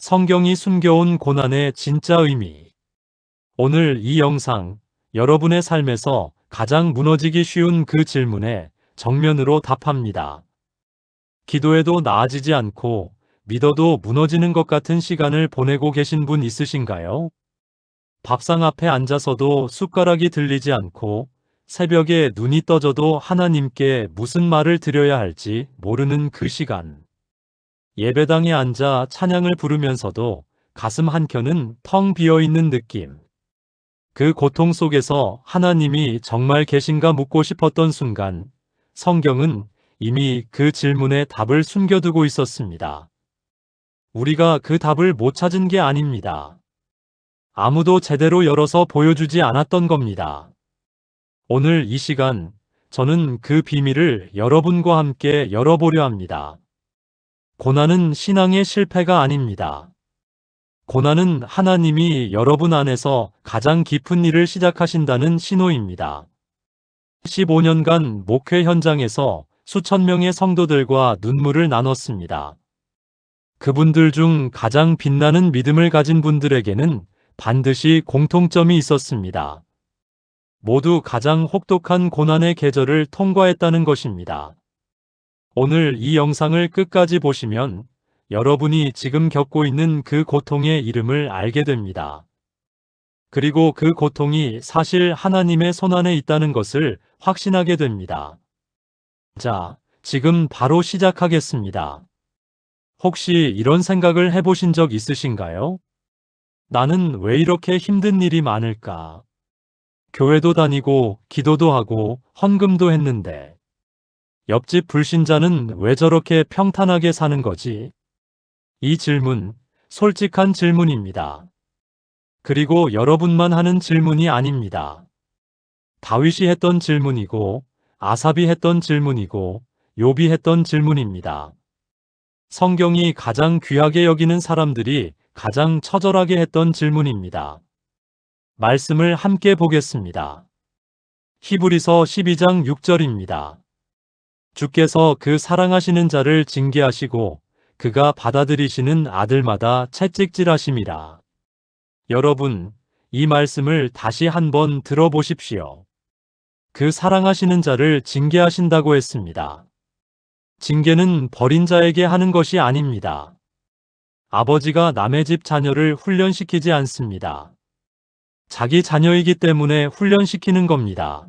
성경이 숨겨온 고난의 진짜 의미. 오늘 이 영상, 여러분의 삶에서 가장 무너지기 쉬운 그 질문에 정면으로 답합니다. 기도해도 나아지지 않고 믿어도 무너지는 것 같은 시간을 보내고 계신 분 있으신가요? 밥상 앞에 앉아서도 숟가락이 들리지 않고 새벽에 눈이 떠져도 하나님께 무슨 말을 드려야 할지 모르는 그 시간. 예배당에 앉아 찬양을 부르면서도 가슴 한켠은 텅 비어 있는 느낌. 그 고통 속에서 하나님이 정말 계신가 묻고 싶었던 순간, 성경은 이미 그 질문에 답을 숨겨두고 있었습니다. 우리가 그 답을 못 찾은 게 아닙니다. 아무도 제대로 열어서 보여주지 않았던 겁니다. 오늘 이 시간, 저는 그 비밀을 여러분과 함께 열어보려 합니다. 고난은 신앙의 실패가 아닙니다. 고난은 하나님이 여러분 안에서 가장 깊은 일을 시작하신다는 신호입니다. 15년간 목회 현장에서 수천 명의 성도들과 눈물을 나눴습니다. 그분들 중 가장 빛나는 믿음을 가진 분들에게는 반드시 공통점이 있었습니다. 모두 가장 혹독한 고난의 계절을 통과했다는 것입니다. 오늘 이 영상을 끝까지 보시면 여러분이 지금 겪고 있는 그 고통의 이름을 알게 됩니다. 그리고 그 고통이 사실 하나님의 손안에 있다는 것을 확신하게 됩니다. 자, 지금 바로 시작하겠습니다. 혹시 이런 생각을 해보신 적 있으신가요? 나는 왜 이렇게 힘든 일이 많을까? 교회도 다니고 기도도 하고 헌금도 했는데 옆집 불신자는 왜 저렇게 평탄하게 사는 거지? 이 질문, 솔직한 질문입니다. 그리고 여러분만 하는 질문이 아닙니다. 다윗이 했던 질문이고, 아삽이 했던 질문이고, 욥이 했던 질문입니다. 성경이 가장 귀하게 여기는 사람들이 가장 처절하게 했던 질문입니다. 말씀을 함께 보겠습니다. 히브리서 12장 6절입니다. 주께서 그 사랑하시는 자를 징계하시고 그가 받아들이시는 아들마다 채찍질하심이라. 여러분, 이 말씀을 다시 한번 들어보십시오. 그 사랑하시는 자를 징계하신다고 했습니다. 징계는 버린 자에게 하는 것이 아닙니다. 아버지가 남의 집 자녀를 훈련시키지 않습니다. 자기 자녀이기 때문에 훈련시키는 겁니다.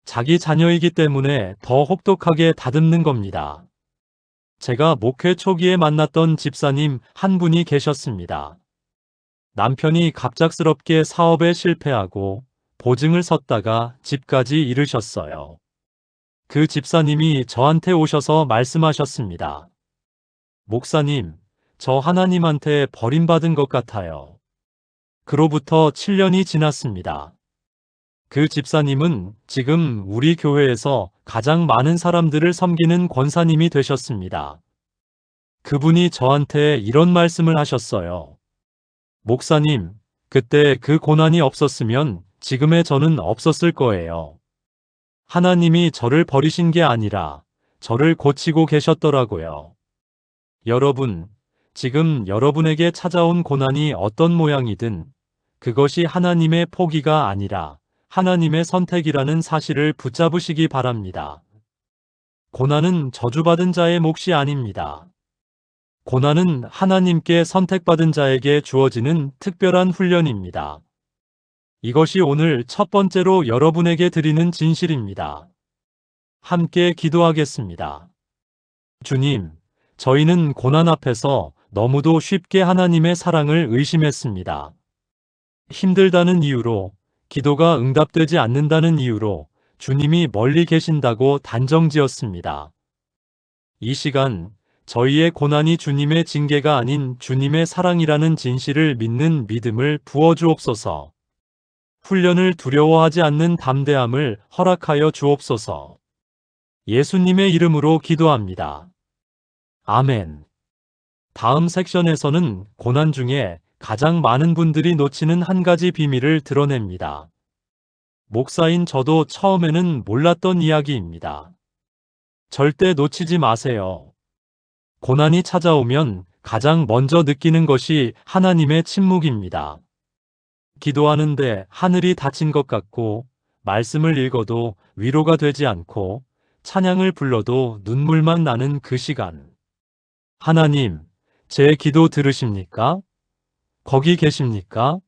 자기 자녀이기 때문에 더 혹독하게 다듬는 겁니다. 제가 목회 초기에 만났던 집사님 한 분이 계셨습니다. 남편이 갑작스럽게 사업에 실패하고 보증을 섰다가 집까지 잃으셨어요. 그 집사님이 저한테 오셔서 말씀하셨습니다. 목사님, 저 하나님한테 버림받은 것 같아요. 그로부터 7년이 지났습니다. 그 집사님은 지금 우리 교회에서 가장 많은 사람들을 섬기는 권사님이 되셨습니다. 그분이 저한테 이런 말씀을 하셨어요. 목사님, 그때 그 고난이 없었으면 지금의 저는 없었을 거예요. 하나님이 저를 버리신 게 아니라 저를 고치고 계셨더라고요. 여러분, 지금 여러분에게 찾아온 고난이 어떤 모양이든 그것이 하나님의 포기가 아니라 하나님의 선택이라는 사실을 붙잡으시기 바랍니다. 고난은 저주받은 자의 몫이 아닙니다. 고난은 하나님께 선택받은 자에게 주어지는 특별한 훈련입니다. 이것이 오늘 첫 번째로 여러분에게 드리는 진실입니다. 함께 기도하겠습니다. 주님, 저희는 고난 앞에서 너무도 쉽게 하나님의 사랑을 의심했습니다. 힘들다는 이유로, 기도가 응답되지 않는다는 이유로 주님이 멀리 계신다고 단정지었습니다. 이 시간, 저희의 고난이 주님의 징계가 아닌 주님의 사랑이라는 진실을 믿는 믿음을 부어주옵소서. 훈련을 두려워하지 않는 담대함을 허락하여 주옵소서. 예수님의 이름으로 기도합니다. 아멘. 다음 섹션에서는 고난 중에 가장 많은 분들이 놓치는 한 가지 비밀을 드러냅니다. 목사인 저도 처음에는 몰랐던 이야기입니다. 절대 놓치지 마세요. 고난이 찾아오면 가장 먼저 느끼는 것이 하나님의 침묵입니다. 기도하는데 하늘이 닫힌 것 같고, 말씀을 읽어도 위로가 되지 않고, 찬양을 불러도 눈물만 나는 그 시간. 하나님, 제 기도 들으십니까? 거기 계십니까?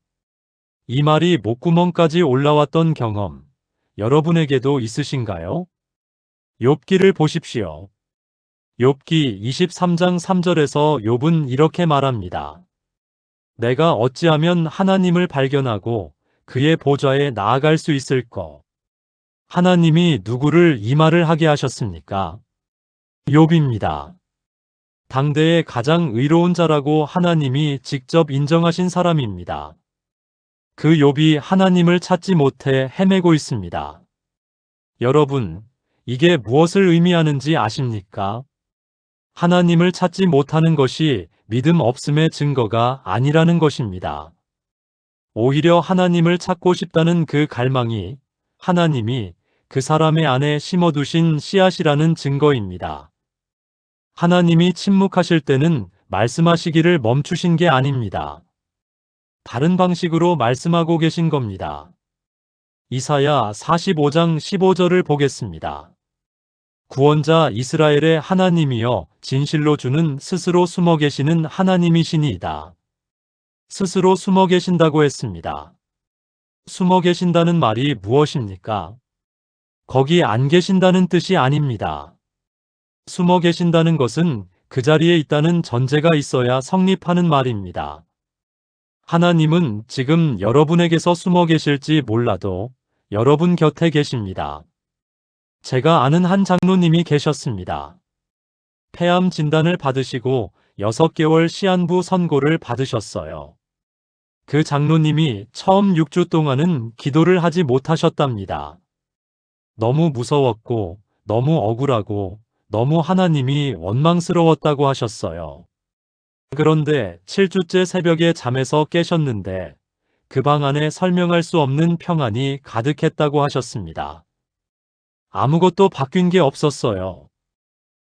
이 말이 목구멍까지 올라왔던 경험, 여러분에게도 있으신가요? 욥기를 보십시오. 욥기 23장 3절에서 욥은 이렇게 말합니다. 내가 어찌하면 하나님을 발견하고 그의 보좌에 나아갈 수 있을까? 하나님이 누구를 이 말을 하게 하셨습니까? 욥입니다. 당대의 가장 의로운 자라고 하나님이 직접 인정하신 사람입니다. 그 욥이 하나님을 찾지 못해 헤매고 있습니다. 여러분, 이게 무엇을 의미하는지 아십니까? 하나님을 찾지 못하는 것이 믿음 없음의 증거가 아니라는 것입니다. 오히려 하나님을 찾고 싶다는 그 갈망이 하나님이 그 사람의 안에 심어두신 씨앗이라는 증거입니다. 하나님이 침묵하실 때는 말씀하시기를 멈추신 게 아닙니다. 다른 방식으로 말씀하고 계신 겁니다. 이사야 45장 15절을 보겠습니다. 구원자 이스라엘의 하나님이여 진실로 주는 스스로 숨어 계시는 하나님이시니이다. 스스로 숨어 계신다고 했습니다. 숨어 계신다는 말이 무엇입니까? 거기 안 계신다는 뜻이 아닙니다. 숨어 계신다는 것은 그 자리에 있다는 전제가 있어야 성립하는 말입니다. 하나님은 지금 여러분에게서 숨어 계실지 몰라도 여러분 곁에 계십니다. 제가 아는 한 장로님이 계셨습니다. 폐암 진단을 받으시고 6개월 시한부 선고를 받으셨어요. 그 장로님이 처음 6주 동안은 기도를 하지 못하셨답니다. 너무 무서웠고, 너무 억울하고, 너무 하나님이 원망스러웠다고 하셨어요. 그런데 7주째 새벽에 잠에서 깨셨는데 그 방 안에 설명할 수 없는 평안이 가득했다고 하셨습니다. 아무것도 바뀐 게 없었어요.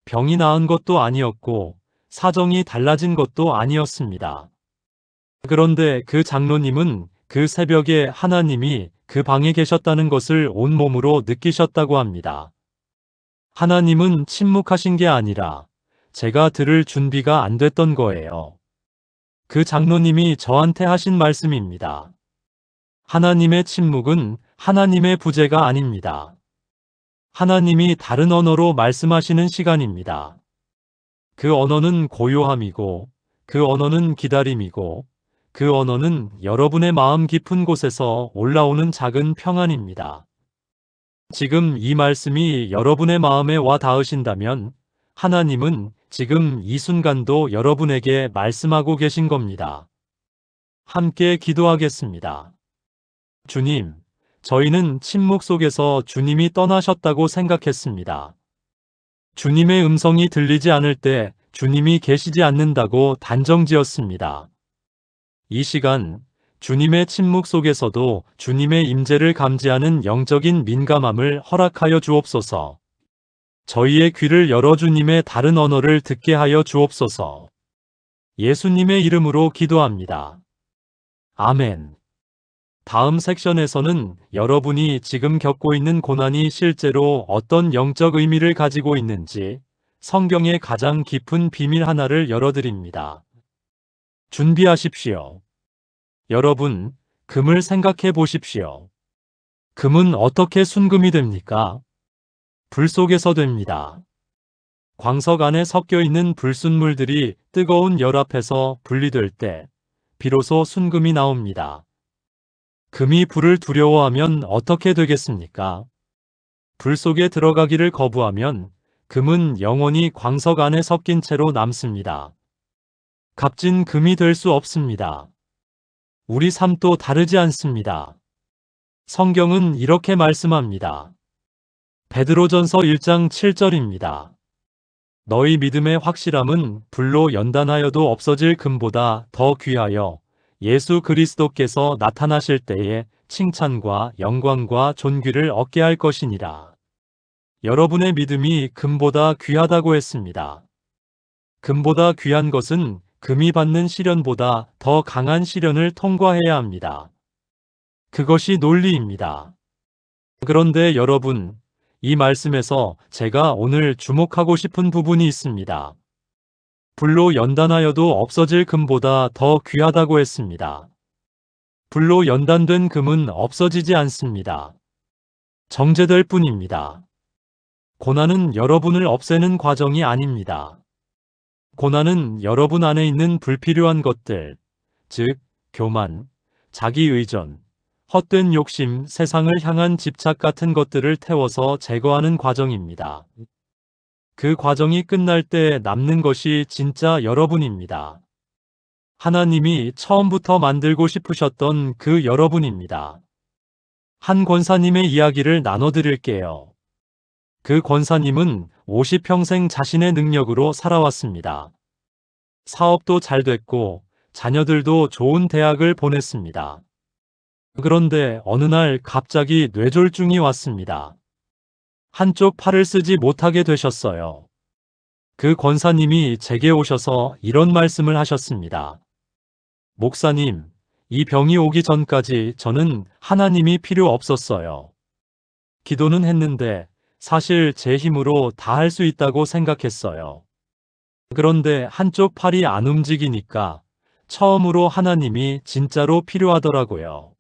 병이 나은 것도 아니었고 사정이 달라진 것도 아니었습니다. 그런데 그 장로님은 그 새벽에 하나님이 그 방에 계셨다는 것을 온몸으로 느끼셨다고 합니다. 하나님은 침묵하신 게 아니라 제가 들을 준비가 안 됐던 거예요. 그 장로님이 저한테 하신 말씀입니다. 하나님의 침묵은 하나님의 부재가 아닙니다. 하나님이 다른 언어로 말씀하시는 시간입니다. 그 언어는 고요함이고, 그 언어는 기다림이고, 그 언어는 여러분의 마음 깊은 곳에서 올라오는 작은 평안입니다. 지금 이 말씀이 여러분의 마음에 와 닿으신다면 하나님은 지금 이 순간도 여러분에게 말씀하고 계신 겁니다. 함께 기도하겠습니다. 주님, 저희는 침묵 속에서 주님이 떠나셨다고 생각했습니다. 주님의 음성이 들리지 않을 때 주님이 계시지 않는다고 단정지었습니다. 이 시간 주님의 침묵 속에서도 주님의 임재를 감지하는 영적인 민감함을 허락하여 주옵소서. 저희의 귀를 열어 주님의 다른 언어를 듣게 하여 주옵소서. 예수님의 이름으로 기도합니다. 아멘. 다음 섹션에서는 여러분이 지금 겪고 있는 고난이 실제로 어떤 영적 의미를 가지고 있는지 성경의 가장 깊은 비밀 하나를 열어드립니다. 준비하십시오. 여러분, 금을 생각해 보십시오. 금은 어떻게 순금이 됩니까? 불 속에서 됩니다. 광석 안에 섞여 있는 불순물들이 뜨거운 열 앞에서 분리될 때 비로소 순금이 나옵니다. 금이 불을 두려워하면 어떻게 되겠습니까? 불 속에 들어가기를 거부하면 금은 영원히 광석 안에 섞인 채로 남습니다. 값진 금이 될 수 없습니다. 우리 삶도 다르지 않습니다. 성경은 이렇게 말씀합니다. 베드로전서 1장 7절입니다. 너희 믿음의 확실함은 불로 연단하여도 없어질 금보다 더 귀하여 예수 그리스도께서 나타나실 때에 칭찬과 영광과 존귀를 얻게 할 것이니라. 여러분의 믿음이 금보다 귀하다고 했습니다. 금보다 귀한 것은 금이 받는 시련보다 더 강한 시련을 통과해야 합니다. 그것이 논리입니다. 그런데 여러분, 이 말씀에서 제가 오늘 주목하고 싶은 부분이 있습니다. 불로 연단하여도 없어질 금보다 더 귀하다고 했습니다. 불로 연단된 금은 없어지지 않습니다. 정제될 뿐입니다. 고난은 여러분을 없애는 과정이 아닙니다. 고난은 여러분 안에 있는 불필요한 것들, 즉, 교만, 자기의존, 헛된 욕심, 세상을 향한 집착 같은 것들을 태워서 제거하는 과정입니다. 그 과정이 끝날 때 남는 것이 진짜 여러분입니다. 하나님이 처음부터 만들고 싶으셨던 그 여러분입니다. 한 권사님의 이야기를 나눠드릴게요. 그 권사님은 50평생 자신의 능력으로 살아왔습니다. 사업도 잘 됐고 자녀들도 좋은 대학을 보냈습니다. 그런데 어느 날 갑자기 뇌졸중이 왔습니다. 한쪽 팔을 쓰지 못하게 되셨어요. 그 권사님이 제게 오셔서 이런 말씀을 하셨습니다. 목사님, 이 병이 오기 전까지 저는 하나님이 필요 없었어요. 기도는 했는데 사실 제 힘으로 다 할 수 있다고 생각했어요. 그런데 한쪽 팔이 안 움직이니까 처음으로 하나님이 진짜로 필요하더라고요.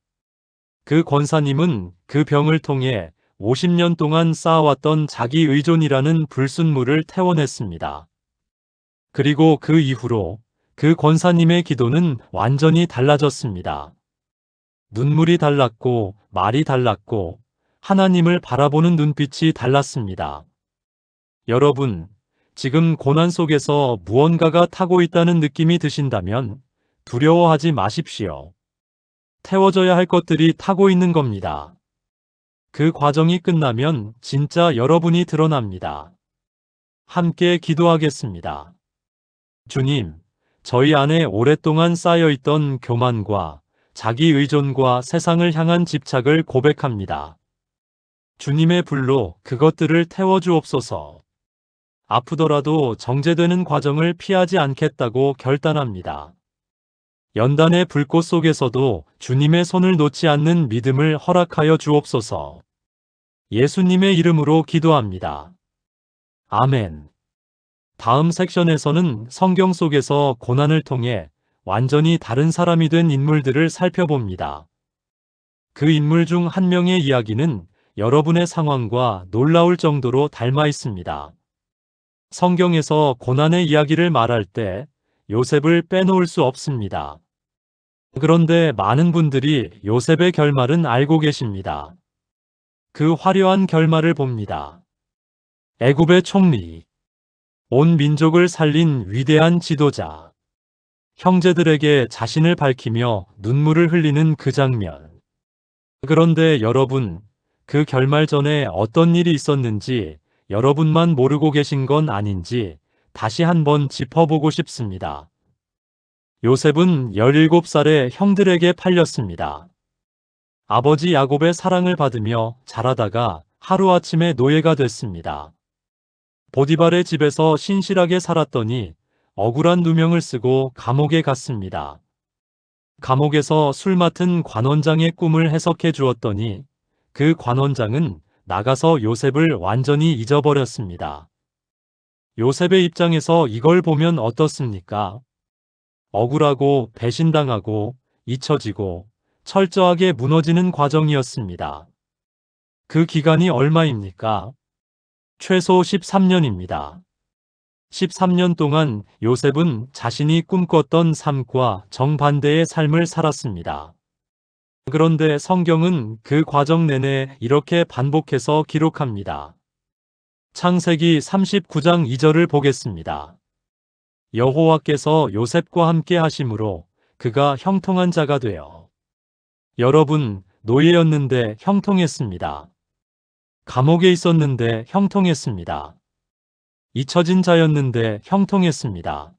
그 권사님은 그 병을 통해 50년 동안 쌓아왔던 자기 의존이라는 불순물을 태워냈습니다. 그리고 그 이후로 그 권사님의 기도는 완전히 달라졌습니다. 눈물이 달랐고 말이 달랐고 하나님을 바라보는 눈빛이 달랐습니다. 여러분, 지금 고난 속에서 무언가가 타고 있다는 느낌이 드신다면 두려워하지 마십시오. 태워져야 할 것들이 타고 있는 겁니다. 그 과정이 끝나면 진짜 여러분이 드러납니다. 함께 기도하겠습니다. 주님, 저희 안에 오랫동안 쌓여있던 교만과 자기 의존과 세상을 향한 집착을 고백합니다. 주님의 불로 그것들을 태워주옵소서. 아프더라도 정제되는 과정을 피하지 않겠다고 결단합니다. 연단의 불꽃 속에서도 주님의 손을 놓지 않는 믿음을 허락하여 주옵소서. 예수님의 이름으로 기도합니다. 아멘. 다음 섹션에서는 성경 속에서 고난을 통해 완전히 다른 사람이 된 인물들을 살펴봅니다. 그 인물 중 한 명의 이야기는 여러분의 상황과 놀라울 정도로 닮아 있습니다. 성경에서 고난의 이야기를 말할 때 요셉을 빼놓을 수 없습니다. 그런데 많은 분들이 요셉의 결말은 알고 계십니다. 그 화려한 결말을 봅니다. 애굽의 총리, 온 민족을 살린 위대한 지도자, 형제들에게 자신을 밝히며 눈물을 흘리는 그 장면. 그런데 여러분, 그 결말 전에 어떤 일이 있었는지 여러분만 모르고 계신 건 아닌지 다시 한번 짚어보고 싶습니다. 요셉은 17살에 형들에게 팔렸습니다. 아버지 야곱의 사랑을 받으며 자라다가 하루아침에 노예가 됐습니다. 보디발의 집에서 신실하게 살았더니 억울한 누명을 쓰고 감옥에 갔습니다. 감옥에서 술 맡은 관원장의 꿈을 해석해 주었더니 그 관원장은 나가서 요셉을 완전히 잊어버렸습니다. 요셉의 입장에서 이걸 보면 어떻습니까? 억울하고 배신당하고 잊혀지고 철저하게 무너지는 과정이었습니다. 그 기간이 얼마입니까? 최소 13년입니다. 13년 동안 요셉은 자신이 꿈꿨던 삶과 정반대의 삶을 살았습니다. 그런데 성경은 그 과정 내내 이렇게 반복해서 기록합니다. 창세기 39장 2절을 보겠습니다. 여호와께서 요셉과 함께 하심으로 그가 형통한 자가 되어. 여러분, 노예였는데 형통했습니다. 감옥에 있었는데 형통했습니다. 잊혀진 자였는데 형통했습니다.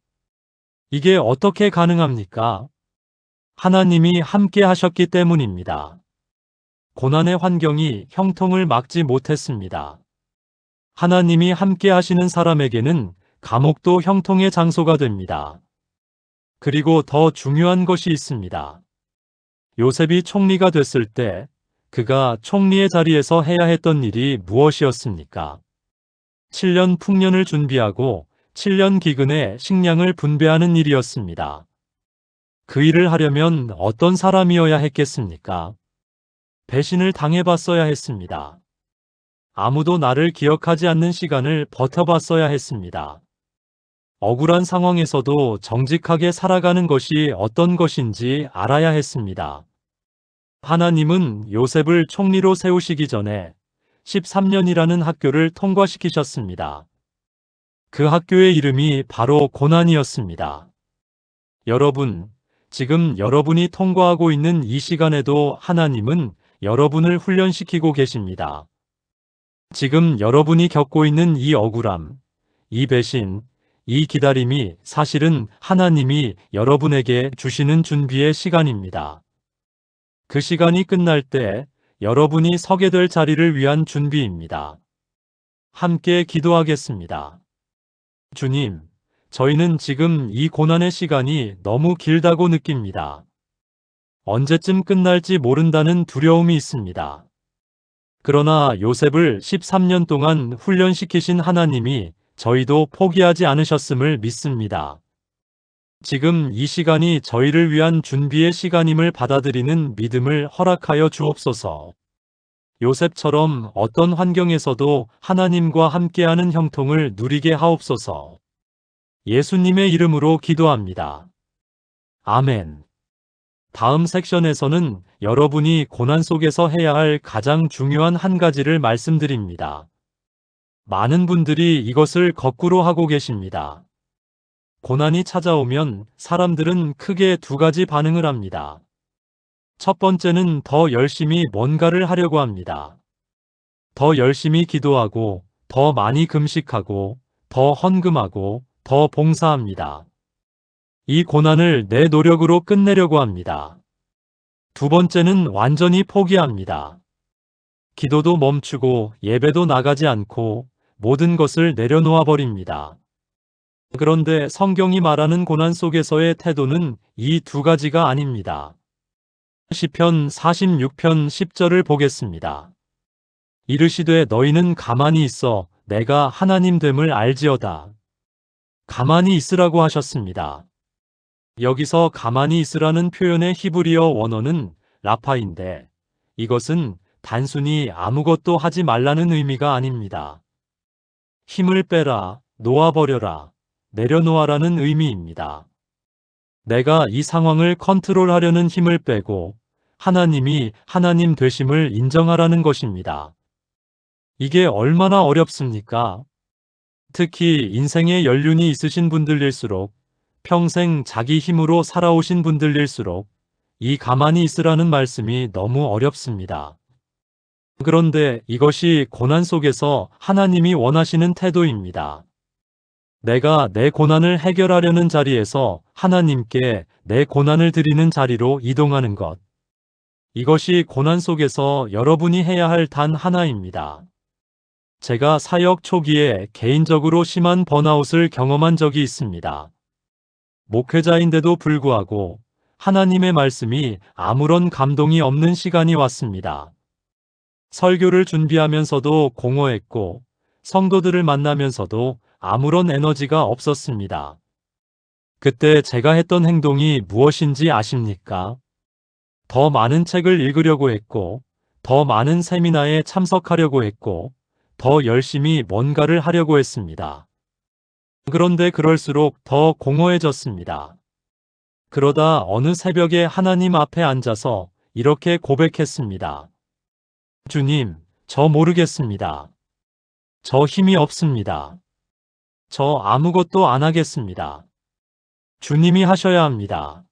이게 어떻게 가능합니까? 하나님이 함께 하셨기 때문입니다. 고난의 환경이 형통을 막지 못했습니다. 하나님이 함께 하시는 사람에게는 감옥도 형통의 장소가 됩니다. 그리고 더 중요한 것이 있습니다. 요셉이 총리가 됐을 때 그가 총리의 자리에서 해야 했던 일이 무엇이었습니까? 7년 풍년을 준비하고 7년 기근에 식량을 분배하는 일이었습니다. 그 일을 하려면 어떤 사람이어야 했겠습니까? 배신을 당해봤어야 했습니다. 아무도 나를 기억하지 않는 시간을 버텨봤어야 했습니다. 억울한 상황에서도 정직하게 살아가는 것이 어떤 것인지 알아야 했습니다. 하나님은 요셉을 총리로 세우시기 전에 13년이라는 학교를 통과시키셨습니다. 그 학교의 이름이 바로 고난이었습니다. 여러분, 지금 여러분이 통과하고 있는 이 시간에도 하나님은 여러분을 훈련시키고 계십니다. 지금 여러분이 겪고 있는 이 억울함, 이 배신, 이 기다림이 사실은 하나님이 여러분에게 주시는 준비의 시간입니다. 그 시간이 끝날 때 여러분이 서게 될 자리를 위한 준비입니다. 함께 기도하겠습니다. 주님, 저희는 지금 이 고난의 시간이 너무 길다고 느낍니다. 언제쯤 끝날지 모른다는 두려움이 있습니다. 그러나 요셉을 13년 동안 훈련시키신 하나님이 저희도 포기하지 않으셨음을 믿습니다. 지금 이 시간이 저희를 위한 준비의 시간임을 받아들이는 믿음을 허락하여 주옵소서. 요셉처럼 어떤 환경에서도 하나님과 함께하는 형통을 누리게 하옵소서. 예수님의 이름으로 기도합니다. 아멘. 다음 섹션에서는 여러분이 고난 속에서 해야 할 가장 중요한 한 가지를 말씀드립니다. 많은 분들이 이것을 거꾸로 하고 계십니다. 고난이 찾아오면 사람들은 크게 두 가지 반응을 합니다. 첫 번째는 더 열심히 뭔가를 하려고 합니다. 더 열심히 기도하고, 더 많이 금식하고, 더 헌금하고, 더 봉사합니다. 이 고난을 내 노력으로 끝내려고 합니다. 두 번째는 완전히 포기합니다. 기도도 멈추고 예배도 나가지 않고 모든 것을 내려놓아 버립니다. 그런데 성경이 말하는 고난 속에서의 태도는 이 두 가지가 아닙니다. 시편 46편 10절을 보겠습니다. 이르시되 너희는 가만히 있어 내가 하나님 됨을 알지어다. 가만히 있으라고 하셨습니다. 여기서 가만히 있으라는 표현의 히브리어 원어는 라파인데 이것은 단순히 아무것도 하지 말라는 의미가 아닙니다. 힘을 빼라, 놓아버려라, 내려놓아라는 의미입니다. 내가 이 상황을 컨트롤하려는 힘을 빼고 하나님이 하나님 되심을 인정하라는 것입니다. 이게 얼마나 어렵습니까? 특히 인생의 연륜이 있으신 분들일수록 평생 자기 힘으로 살아오신 분들일수록 이 가만히 있으라는 말씀이 너무 어렵습니다. 그런데 이것이 고난 속에서 하나님이 원하시는 태도입니다. 내가 내 고난을 해결하려는 자리에서 하나님께 내 고난을 드리는 자리로 이동하는 것. 이것이 고난 속에서 여러분이 해야 할 단 하나입니다. 제가 사역 초기에 개인적으로 심한 번아웃을 경험한 적이 있습니다. 목회자인데도 불구하고 하나님의 말씀이 아무런 감동이 없는 시간이 왔습니다. 설교를 준비하면서도 공허했고 성도들을 만나면서도 아무런 에너지가 없었습니다. 그때 제가 했던 행동이 무엇인지 아십니까? 더 많은 책을 읽으려고 했고, 더 많은 세미나에 참석하려고 했고, 더 열심히 뭔가를 하려고 했습니다. 그런데 그럴수록 더 공허해졌습니다. 그러다 어느 새벽에 하나님 앞에 앉아서 이렇게 고백했습니다. 주님, 저 모르겠습니다. 저 힘이 없습니다. 저 아무것도 안 하겠습니다. 주님이 하셔야 합니다.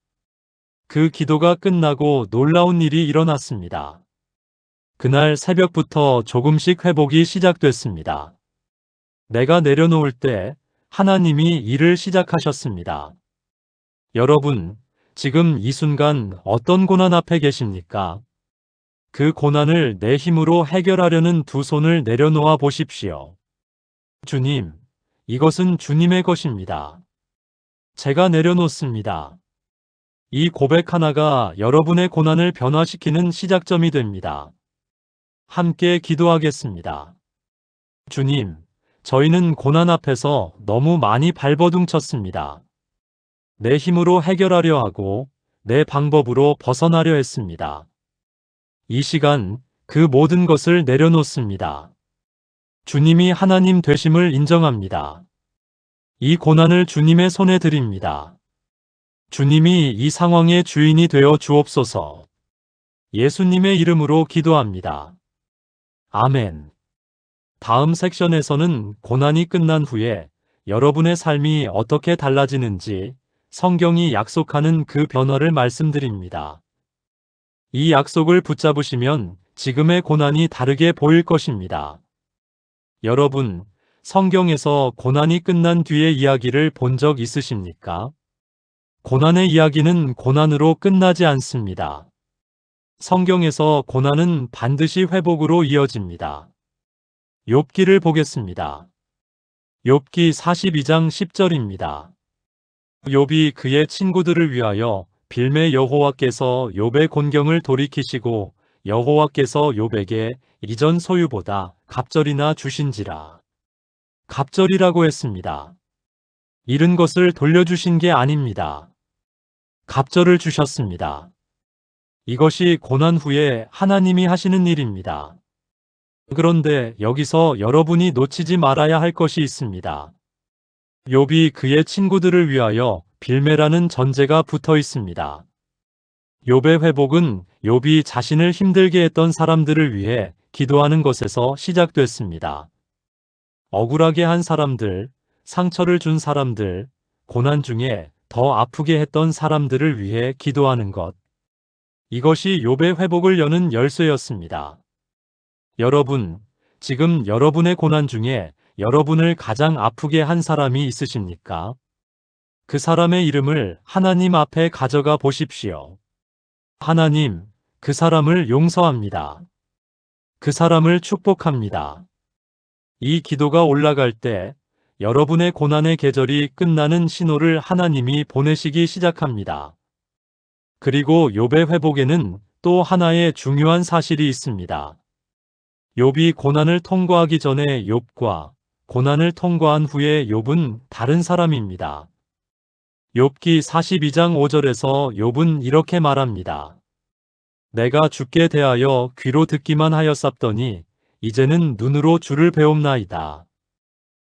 그 기도가 끝나고 놀라운 일이 일어났습니다. 그날 새벽부터 조금씩 회복이 시작됐습니다. 내가 내려놓을 때 하나님이 일을 시작하셨습니다. 여러분, 지금 이 순간 어떤 고난 앞에 계십니까? 그 고난을 내 힘으로 해결하려는 두 손을 내려놓아 보십시오. 주님, 이것은 주님의 것입니다. 제가 내려놓습니다. 이 고백 하나가 여러분의 고난을 변화시키는 시작점이 됩니다. 함께 기도하겠습니다. 주님, 저희는 고난 앞에서 너무 많이 발버둥쳤습니다. 내 힘으로 해결하려 하고 내 방법으로 벗어나려 했습니다. 이 시간 그 모든 것을 내려놓습니다. 주님이 하나님 되심을 인정합니다. 이 고난을 주님의 손에 드립니다. 주님이 이 상황의 주인이 되어 주옵소서. 예수님의 이름으로 기도합니다. 아멘. 다음 섹션에서는 고난이 끝난 후에 여러분의 삶이 어떻게 달라지는지 성경이 약속하는 그 변화를 말씀드립니다. 이 약속을 붙잡으시면 지금의 고난이 다르게 보일 것입니다. 여러분, 성경에서 고난이 끝난 뒤의 이야기를 본 적 있으십니까? 고난의 이야기는 고난으로 끝나지 않습니다. 성경에서 고난은 반드시 회복으로 이어집니다. 욥기를 보겠습니다. 욥기 42장 10절입니다. 욥이 그의 친구들을 위하여 빌매 여호와께서 욥의 곤경을 돌이키시고 여호와께서 욥에게 이전 소유보다 갑절이나 주신지라. 갑절이라고 했습니다. 잃은 것을 돌려주신 게 아닙니다. 갑절을 주셨습니다. 이것이 고난 후에 하나님이 하시는 일입니다. 그런데 여기서 여러분이 놓치지 말아야 할 것이 있습니다. 욥이 그의 친구들을 위하여 빌매라는 전제가 붙어 있습니다. 욥의 회복은 욥이 자신을 힘들게 했던 사람들을 위해 기도하는 것에서 시작됐습니다. 억울하게 한 사람들, 상처를 준 사람들, 고난 중에 더 아프게 했던 사람들을 위해 기도하는 것. 이것이 욥의 회복을 여는 열쇠였습니다. 여러분, 지금 여러분의 고난 중에 여러분을 가장 아프게 한 사람이 있으십니까? 그 사람의 이름을 하나님 앞에 가져가 보십시오. 하나님, 그 사람을 용서합니다. 그 사람을 축복합니다. 이 기도가 올라갈 때 여러분의 고난의 계절이 끝나는 신호를 하나님이 보내시기 시작합니다. 그리고 욥의 회복에는 또 하나의 중요한 사실이 있습니다. 욥이 고난을 통과하기 전에 욥과 고난을 통과한 후에 욥은 다른 사람입니다. 욥기 42장 5절에서 욥은 이렇게 말합니다. 내가 주께 대하여 귀로 듣기만 하였사더니 이제는 눈으로 주를 배움나이다.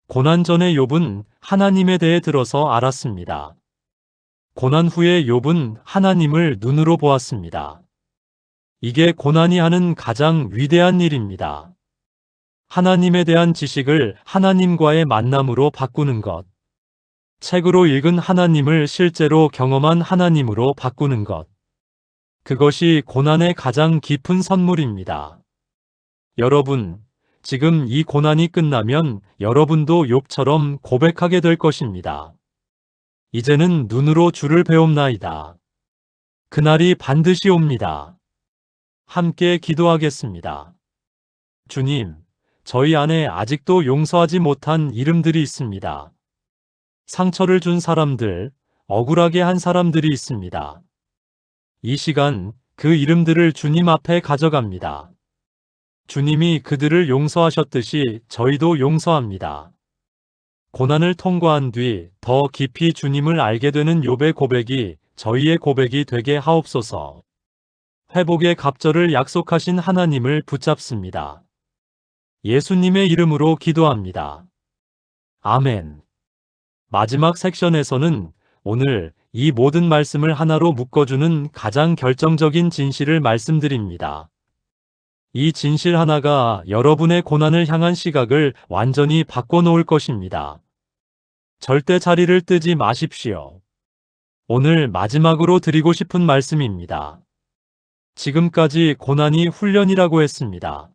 고난 전에 욥은 하나님에 대해 들어서 알았습니다. 고난 후에 욥은 하나님을 눈으로 보았습니다. 이게 고난이 하는 가장 위대한 일입니다. 하나님에 대한 지식을 하나님과의 만남으로 바꾸는 것. 책으로 읽은 하나님을 실제로 경험한 하나님으로 바꾸는 것. 그것이 고난의 가장 깊은 선물입니다. 여러분, 지금 이 고난이 끝나면 여러분도 욥처럼 고백하게 될 것입니다. 이제는 눈으로 주를 배움나이다. 그날이 반드시 옵니다. 함께 기도하겠습니다. 주님, 저희 안에 아직도 용서하지 못한 이름들이 있습니다. 상처를 준 사람들, 억울하게 한 사람들이 있습니다. 이 시간 그 이름들을 주님 앞에 가져갑니다. 주님이 그들을 용서하셨듯이 저희도 용서합니다. 고난을 통과한 뒤 더 깊이 주님을 알게 되는 욥의 고백이 저희의 고백이 되게 하옵소서. 회복의 갑절을 약속하신 하나님을 붙잡습니다. 예수님의 이름으로 기도합니다. 아멘. 마지막 섹션에서는 오늘 이 모든 말씀을 하나로 묶어주는 가장 결정적인 진실을 말씀드립니다. 이 진실 하나가 여러분의 고난을 향한 시각을 완전히 바꿔놓을 것입니다. 절대 자리를 뜨지 마십시오. 오늘 마지막으로 드리고 싶은 말씀입니다. 지금까지 고난이 훈련이라고 했습니다.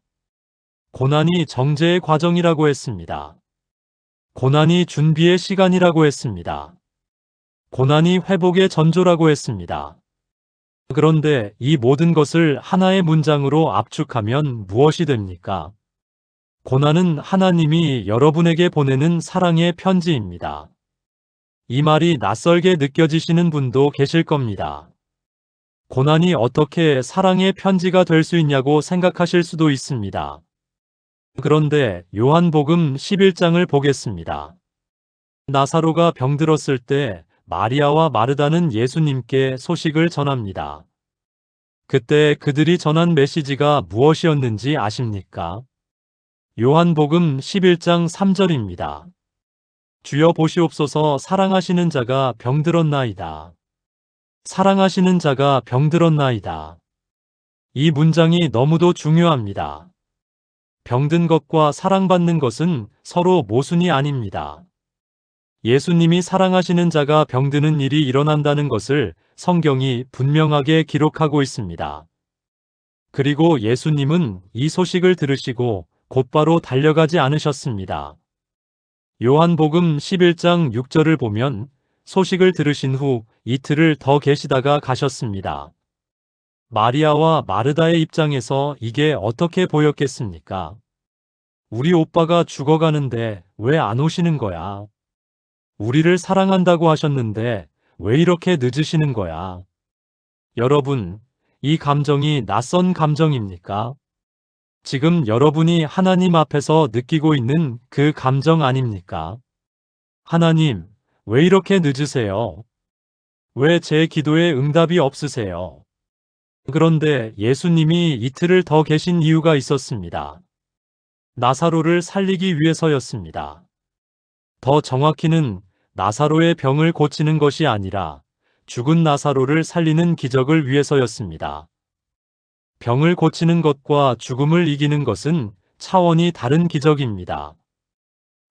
고난이 정죄의 과정이라고 했습니다. 고난이 준비의 시간이라고 했습니다. 고난이 회복의 전조라고 했습니다. 그런데 이 모든 것을 하나의 문장으로 압축하면 무엇이 됩니까? 고난은 하나님이 여러분에게 보내는 사랑의 편지입니다. 이 말이 낯설게 느껴지시는 분도 계실 겁니다. 고난이 어떻게 사랑의 편지가 될 수 있냐고 생각하실 수도 있습니다. 그런데 요한복음 11장을 보겠습니다. 나사로가 병들었을 때 마리아와 마르다는 예수님께 소식을 전합니다. 그때 그들이 전한 메시지가 무엇이었는지 아십니까? 요한복음 11장 3절입니다. 주여 보시옵소서, 사랑하시는 자가 병들었나이다. 사랑하시는 자가 병들었나이다. 이 문장이 너무도 중요합니다. 병든 것과 사랑받는 것은 서로 모순이 아닙니다. 예수님이 사랑하시는 자가 병드는 일이 일어난다는 것을 성경이 분명하게 기록하고 있습니다. 그리고 예수님은 이 소식을 들으시고 곧바로 달려가지 않으셨습니다. 요한복음 11장 6절을 보면 소식을 들으신 후 이틀을 더 계시다가 가셨습니다. 마리아와 마르다의 입장에서 이게 어떻게 보였겠습니까? 우리 오빠가 죽어가는데 왜 안 오시는 거야? 우리를 사랑한다고 하셨는데 왜 이렇게 늦으시는 거야? 여러분, 이 감정이 낯선 감정입니까? 지금 여러분이 하나님 앞에서 느끼고 있는 그 감정 아닙니까? 하나님, 왜 이렇게 늦으세요? 왜 제 기도에 응답이 없으세요? 그런데 예수님이 이틀을 더 계신 이유가 있었습니다. 나사로를 살리기 위해서였습니다. 더 정확히는 나사로의 병을 고치는 것이 아니라 죽은 나사로를 살리는 기적을 위해서였습니다. 병을 고치는 것과 죽음을 이기는 것은 차원이 다른 기적입니다.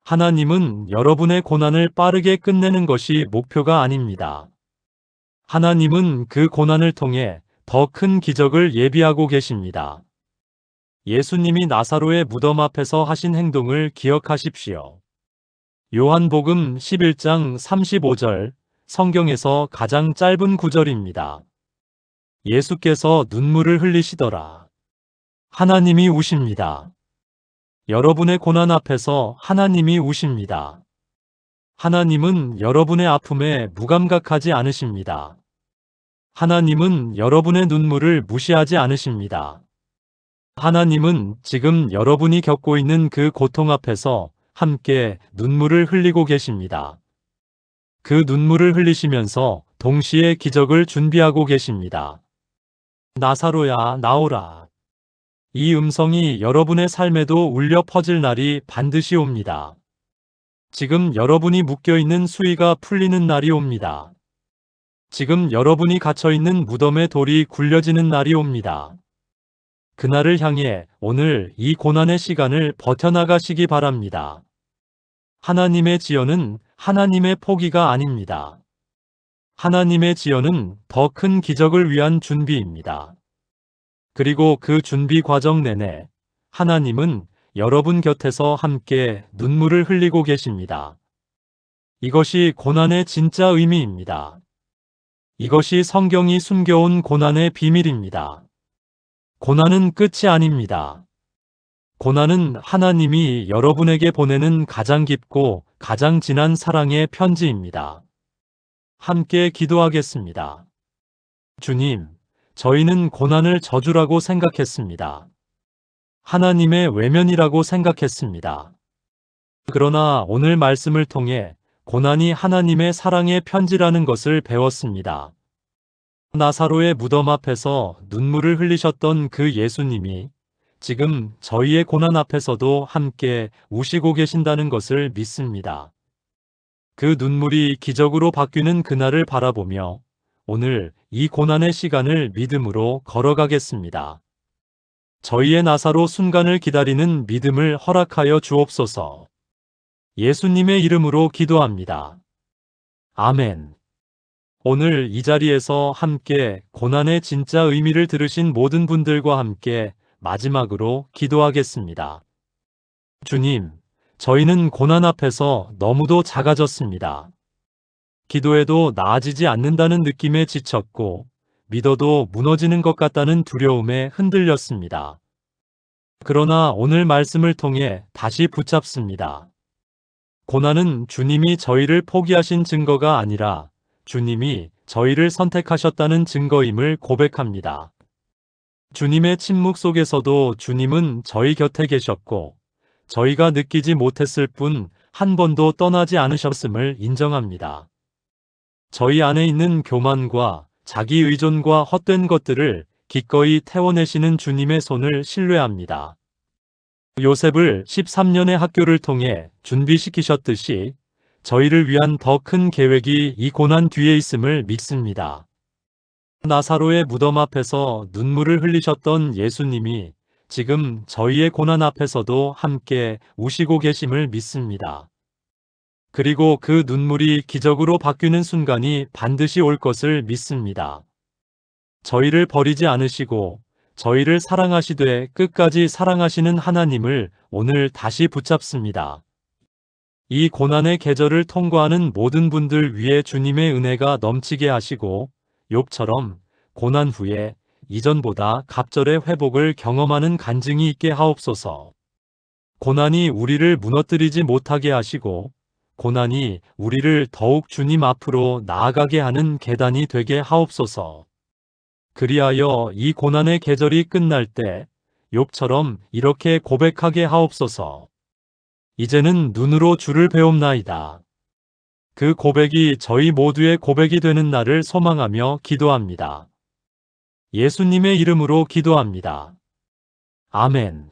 하나님은 여러분의 고난을 빠르게 끝내는 것이 목표가 아닙니다. 하나님은 그 고난을 통해 더 큰 기적을 예비하고 계십니다. 예수님이 나사로의 무덤 앞에서 하신 행동을 기억하십시오. 요한복음 11장 35절, 성경에서 가장 짧은 구절입니다. 예수께서 눈물을 흘리시더라. 하나님이 우십니다. 여러분의 고난 앞에서 하나님이 우십니다. 하나님은 여러분의 아픔에 무감각하지 않으십니다. 하나님은 여러분의 눈물을 무시하지 않으십니다. 하나님은 지금 여러분이 겪고 있는 그 고통 앞에서 함께 눈물을 흘리고 계십니다. 그 눈물을 흘리시면서 동시에 기적을 준비하고 계십니다. 나사로야, 나오라. 이 음성이 여러분의 삶에도 울려 퍼질 날이 반드시 옵니다. 지금 여러분이 묶여있는 수위가 풀리는 날이 옵니다. 지금 여러분이 갇혀있는 무덤의 돌이 굴려지는 날이 옵니다. 그날을 향해 오늘 이 고난의 시간을 버텨나가시기 바랍니다. 하나님의 지연은 하나님의 포기가 아닙니다. 하나님의 지연은 더 큰 기적을 위한 준비입니다. 그리고 그 준비 과정 내내 하나님은 여러분 곁에서 함께 눈물을 흘리고 계십니다. 이것이 고난의 진짜 의미입니다. 이것이 성경이 숨겨온 고난의 비밀입니다. 고난은 끝이 아닙니다. 고난은 하나님이 여러분에게 보내는 가장 깊고 가장 진한 사랑의 편지입니다. 함께 기도하겠습니다. 주님, 저희는 고난을 저주라고 생각했습니다. 하나님의 외면이라고 생각했습니다. 그러나 오늘 말씀을 통해 고난이 하나님의 사랑의 편지라는 것을 배웠습니다. 나사로의 무덤 앞에서 눈물을 흘리셨던 그 예수님이 지금 저희의 고난 앞에서도 함께 우시고 계신다는 것을 믿습니다. 그 눈물이 기적으로 바뀌는 그날을 바라보며 오늘 이 고난의 시간을 믿음으로 걸어가겠습니다. 저희의 나사로 순간을 기다리는 믿음을 허락하여 주옵소서. 예수님의 이름으로 기도합니다. 아멘. 오늘 이 자리에서 함께 고난의 진짜 의미를 들으신 모든 분들과 함께 마지막으로 기도하겠습니다. 주님, 저희는 고난 앞에서 너무도 작아졌습니다. 기도해도 나아지지 않는다는 느낌에 지쳤고, 믿어도 무너지는 것 같다는 두려움에 흔들렸습니다. 그러나 오늘 말씀을 통해 다시 붙잡습니다. 고난은 주님이 저희를 포기하신 증거가 아니라 주님이 저희를 선택하셨다는 증거임을 고백합니다. 주님의 침묵 속에서도 주님은 저희 곁에 계셨고 저희가 느끼지 못했을 뿐 한 번도 떠나지 않으셨음을 인정합니다. 저희 안에 있는 교만과 자기 의존과 헛된 것들을 기꺼이 태워내시는 주님의 손을 신뢰합니다. 요셉을 13년의 학교를 통해 준비시키셨듯이 저희를 위한 더 큰 계획이 이 고난 뒤에 있음을 믿습니다. 나사로의 무덤 앞에서 눈물을 흘리셨던 예수님이 지금 저희의 고난 앞에서도 함께 우시고 계심을 믿습니다. 그리고 그 눈물이 기적으로 바뀌는 순간이 반드시 올 것을 믿습니다. 저희를 버리지 않으시고 저희를 사랑하시되 끝까지 사랑하시는 하나님을 오늘 다시 붙잡습니다. 이 고난의 계절을 통과하는 모든 분들 위해 주님의 은혜가 넘치게 하시고 욥처럼 고난 후에 이전보다 갑절의 회복을 경험하는 간증이 있게 하옵소서. 고난이 우리를 무너뜨리지 못하게 하시고 고난이 우리를 더욱 주님 앞으로 나아가게 하는 계단이 되게 하옵소서. 그리하여 이 고난의 계절이 끝날 때 욥처럼 이렇게 고백하게 하옵소서. 이제는 눈으로 주를 배움나이다. 그 고백이 저희 모두의 고백이 되는 날을 소망하며 기도합니다. 예수님의 이름으로 기도합니다. 아멘.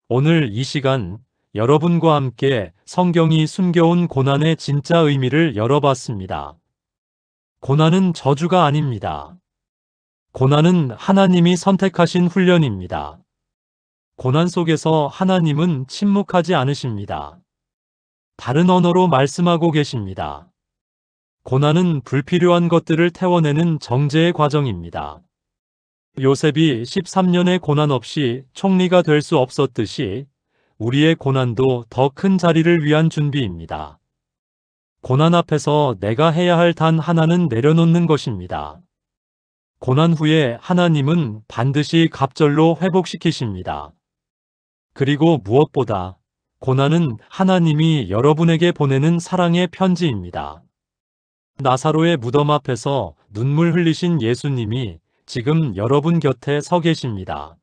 오늘 이 시간 여러분과 함께 성경이 숨겨온 고난의 진짜 의미를 열어봤습니다. 고난은 저주가 아닙니다. 고난은 하나님이 선택하신 훈련입니다. 고난 속에서 하나님은 침묵하지 않으십니다. 다른 언어로 말씀하고 계십니다. 고난은 불필요한 것들을 태워내는 정죄의 과정입니다. 요셉이 13년의 고난 없이 총리가 될 수 없었듯이 우리의 고난도 더 큰 자리를 위한 준비입니다. 고난 앞에서 내가 해야 할 단 하나는 내려놓는 것입니다. 고난 후에 하나님은 반드시 갑절로 회복시키십니다. 그리고 무엇보다 고난은 하나님이 여러분에게 보내는 사랑의 편지입니다. 나사로의 무덤 앞에서 눈물 흘리신 예수님이 지금 여러분 곁에 서 계십니다.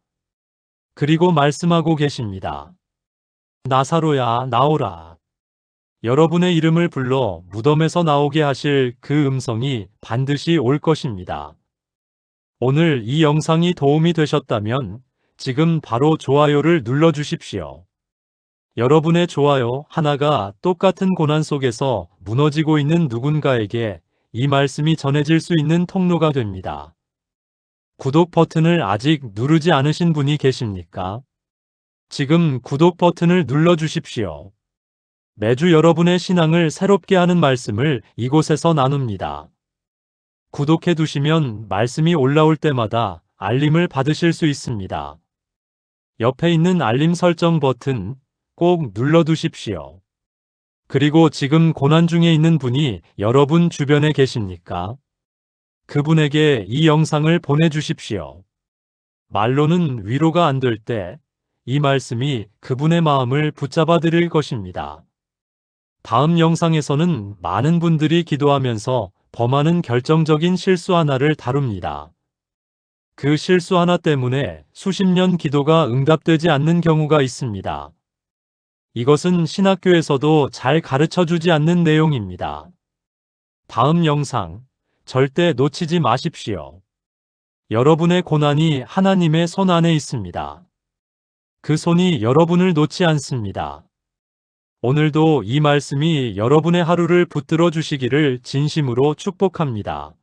그리고 말씀하고 계십니다. 나사로야, 나오라. 여러분의 이름을 불러 무덤에서 나오게 하실 그 음성이 반드시 올 것입니다. 오늘 이 영상이 도움이 되셨다면 지금 바로 좋아요를 눌러주십시오. 여러분의 좋아요 하나가 똑같은 고난 속에서 무너지고 있는 누군가에게 이 말씀이 전해질 수 있는 통로가 됩니다. 구독 버튼을 아직 누르지 않으신 분이 계십니까? 지금 구독 버튼을 눌러주십시오. 매주 여러분의 신앙을 새롭게 하는 말씀을 이곳에서 나눕니다. 구독해 두시면 말씀이 올라올 때마다 알림을 받으실 수 있습니다. 옆에 있는 알림 설정 버튼 꼭 눌러두십시오. 그리고 지금 고난 중에 있는 분이 여러분 주변에 계십니까? 그분에게 이 영상을 보내주십시오. 말로는 위로가 안 될 때 이 말씀이 그분의 마음을 붙잡아 드릴 것입니다. 다음 영상에서는 많은 분들이 기도하면서 범하는 결정적인 실수 하나를 다룹니다. 그 실수 하나 때문에 수십 년 기도가 응답되지 않는 경우가 있습니다. 이것은 신학교에서도 잘 가르쳐주지 않는 내용입니다. 다음 영상 절대 놓치지 마십시오. 여러분의 고난이 하나님의 손 안에 있습니다. 그 손이 여러분을 놓지 않습니다. 오늘도 이 말씀이 여러분의 하루를 붙들어 주시기를 진심으로 축복합니다.